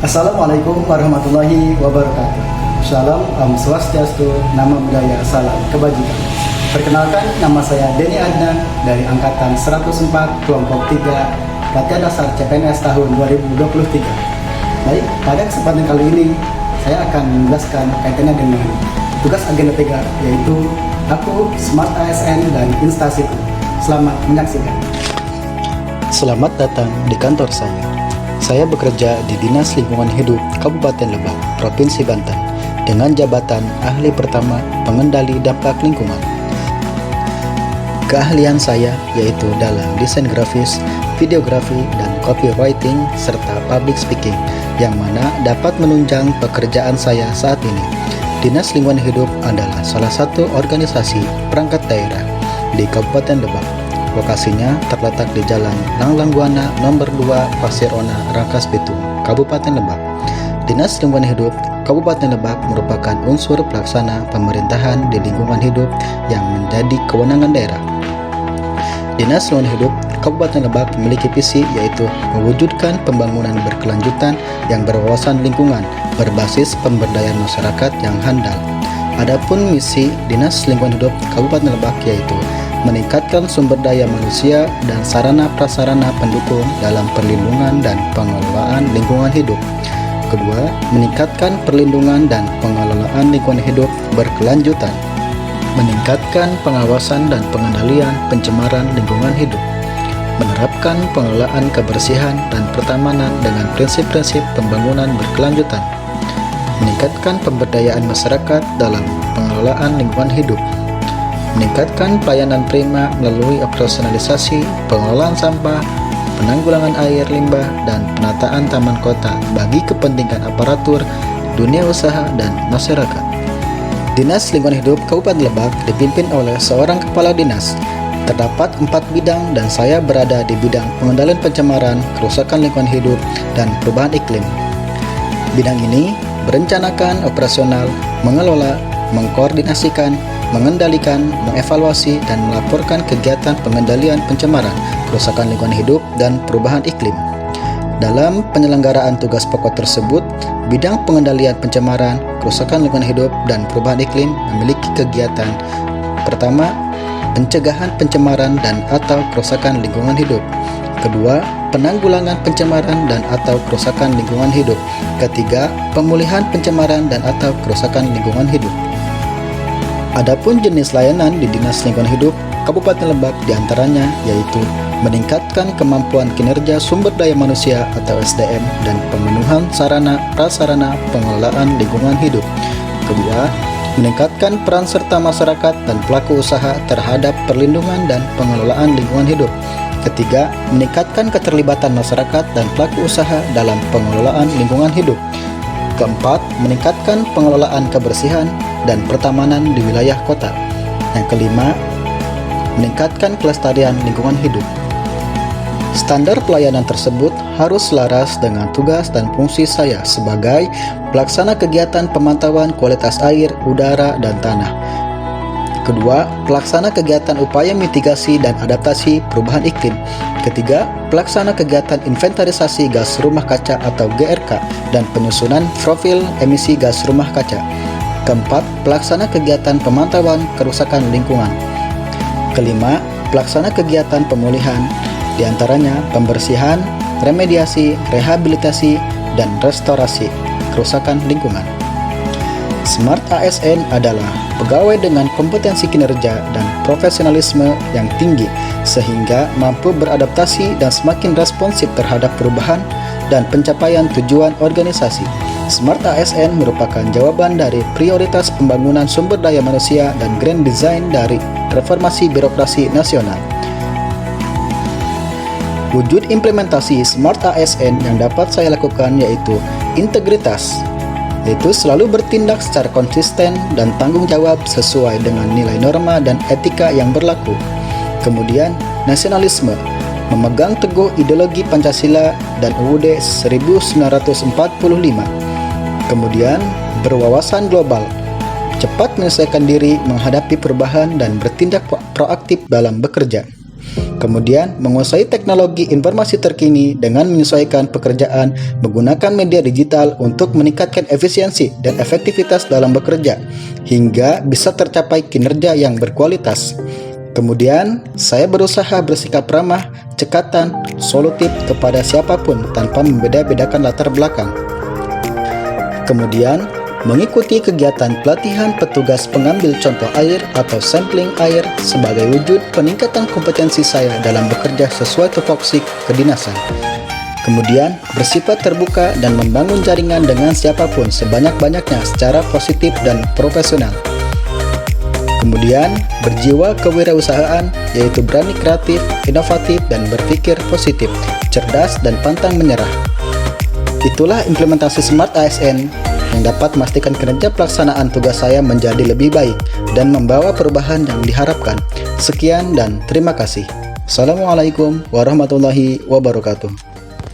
Assalamualaikum warahmatullahi wabarakatuh. Shalom, Om Swastiastu, Namo Buddhaya, Salam Kebajikan. Perkenalkan, nama saya Denny Adnan dari Angkatan 104 Kelompok 3 Latihan Dasar CPNS tahun 2023. Baik, pada kesempatan kali ini saya akan menjelaskan kaitannya dengan tugas agenda 3, yaitu aku, Smart ASN, dan instasiku. Selamat menyaksikan. Selamat datang di kantor saya. Saya bekerja di Dinas Lingkungan Hidup Kabupaten Lebak, Provinsi Banten, dengan jabatan Ahli Pertama Pengendali Dampak Lingkungan. Keahlian saya yaitu dalam desain grafis, videografi, dan copywriting, serta public speaking, yang mana dapat menunjang pekerjaan saya saat ini. Dinas Lingkungan Hidup adalah salah satu organisasi perangkat daerah di Kabupaten Lebak. Lokasinya terletak di Jalan Langlangguana Nomor 2 Pasir Ona, Rangkas Bitung, Kabupaten Lebak. Dinas Lingkungan Hidup Kabupaten Lebak merupakan unsur pelaksana pemerintahan di lingkungan hidup yang menjadi kewenangan daerah. Dinas Lingkungan Hidup Kabupaten Lebak memiliki visi, yaitu mewujudkan pembangunan berkelanjutan yang berwawasan lingkungan berbasis pemberdayaan masyarakat yang handal. Adapun misi Dinas Lingkungan Hidup Kabupaten Lebak yaitu meningkatkan sumber daya manusia dan sarana prasarana pendukung dalam perlindungan dan pengelolaan lingkungan hidup. Kedua, meningkatkan perlindungan dan pengelolaan lingkungan hidup berkelanjutan. Meningkatkan pengawasan dan pengendalian pencemaran lingkungan hidup. Menerapkan pengelolaan kebersihan dan pertamanan dengan prinsip-prinsip pembangunan berkelanjutan. Meningkatkan pemberdayaan masyarakat dalam pengelolaan lingkungan hidup. Meningkatkan pelayanan prima melalui operasionalisasi pengelolaan sampah, penanggulangan air limbah, dan penataan taman kota bagi kepentingan aparatur, dunia usaha, dan masyarakat. Dinas Lingkungan Hidup Kabupaten Lebak dipimpin oleh seorang kepala dinas. Terdapat 4 bidang dan saya berada di bidang pengendalian pencemaran, kerusakan lingkungan hidup, dan perubahan iklim. Bidang ini berencanakan, operasional, mengelola, mengkoordinasikan, mengendalikan, mengevaluasi, dan melaporkan kegiatan pengendalian pencemaran, kerusakan lingkungan hidup, dan perubahan iklim. Dalam penyelenggaraan tugas pokok tersebut, bidang pengendalian pencemaran, kerusakan lingkungan hidup, dan perubahan iklim memiliki kegiatan: pertama, pencegahan pencemaran dan atau kerusakan lingkungan hidup. Kedua, penanggulangan pencemaran dan atau kerusakan lingkungan hidup. Ketiga, pemulihan pencemaran dan atau kerusakan lingkungan hidup. Adapun jenis layanan di Dinas Lingkungan Hidup Kabupaten Lebak diantaranya yaitu meningkatkan kemampuan kinerja sumber daya manusia atau SDM dan pemenuhan sarana prasarana pengelolaan lingkungan hidup. Kedua, meningkatkan peran serta masyarakat dan pelaku usaha terhadap perlindungan dan pengelolaan lingkungan hidup. Ketiga, meningkatkan keterlibatan masyarakat dan pelaku usaha dalam pengelolaan lingkungan hidup. Keempat, meningkatkan pengelolaan kebersihan dan pertamanan di wilayah kota. Yang kelima, meningkatkan kelestarian lingkungan hidup. Standar pelayanan tersebut harus selaras dengan tugas dan fungsi saya sebagai pelaksana kegiatan pemantauan kualitas air, udara, dan tanah. Kedua, pelaksana kegiatan upaya mitigasi dan adaptasi perubahan iklim. Ketiga, pelaksana kegiatan inventarisasi gas rumah kaca atau GRK dan penyusunan profil emisi gas rumah kaca. Keempat, pelaksana kegiatan pemantauan kerusakan lingkungan. Kelima, pelaksana kegiatan pemulihan, diantaranya pembersihan, remediasi, rehabilitasi, dan restorasi kerusakan lingkungan. Smart ASN adalah pegawai dengan kompetensi kinerja dan profesionalisme yang tinggi sehingga mampu beradaptasi dan semakin responsif terhadap perubahan dan pencapaian tujuan organisasi. Smart ASN merupakan jawaban dari prioritas pembangunan sumber daya manusia dan grand design dari reformasi birokrasi nasional. Wujud implementasi Smart ASN yang dapat saya lakukan yaitu integritas, yaitu selalu bertindak secara konsisten dan tanggung jawab sesuai dengan nilai norma dan etika yang berlaku. Kemudian, nasionalisme, memegang teguh ideologi Pancasila dan UUD 1945. Kemudian, berwawasan global, cepat menyelesaikan diri menghadapi perubahan dan bertindak proaktif dalam bekerja. Kemudian, menguasai teknologi informasi terkini dengan menyesuaikan pekerjaan menggunakan media digital untuk meningkatkan efisiensi dan efektivitas dalam bekerja, hingga bisa tercapai kinerja yang berkualitas. Kemudian, saya berusaha bersikap ramah, cekatan, solutif kepada siapapun tanpa membeda-bedakan latar belakang. Kemudian, mengikuti kegiatan pelatihan petugas pengambil contoh air atau sampling air sebagai wujud peningkatan kompetensi saya dalam bekerja sesuai tupoksi kedinasan. Kemudian, bersifat terbuka dan membangun jaringan dengan siapapun sebanyak-banyaknya secara positif dan profesional. Kemudian, berjiwa kewirausahaan, yaitu berani kreatif, inovatif, dan berpikir positif, cerdas, dan pantang menyerah. Itulah implementasi Smart ASN yang dapat memastikan kinerja pelaksanaan tugas saya menjadi lebih baik dan membawa perubahan yang diharapkan. Sekian dan terima kasih. Assalamualaikum warahmatullahi wabarakatuh.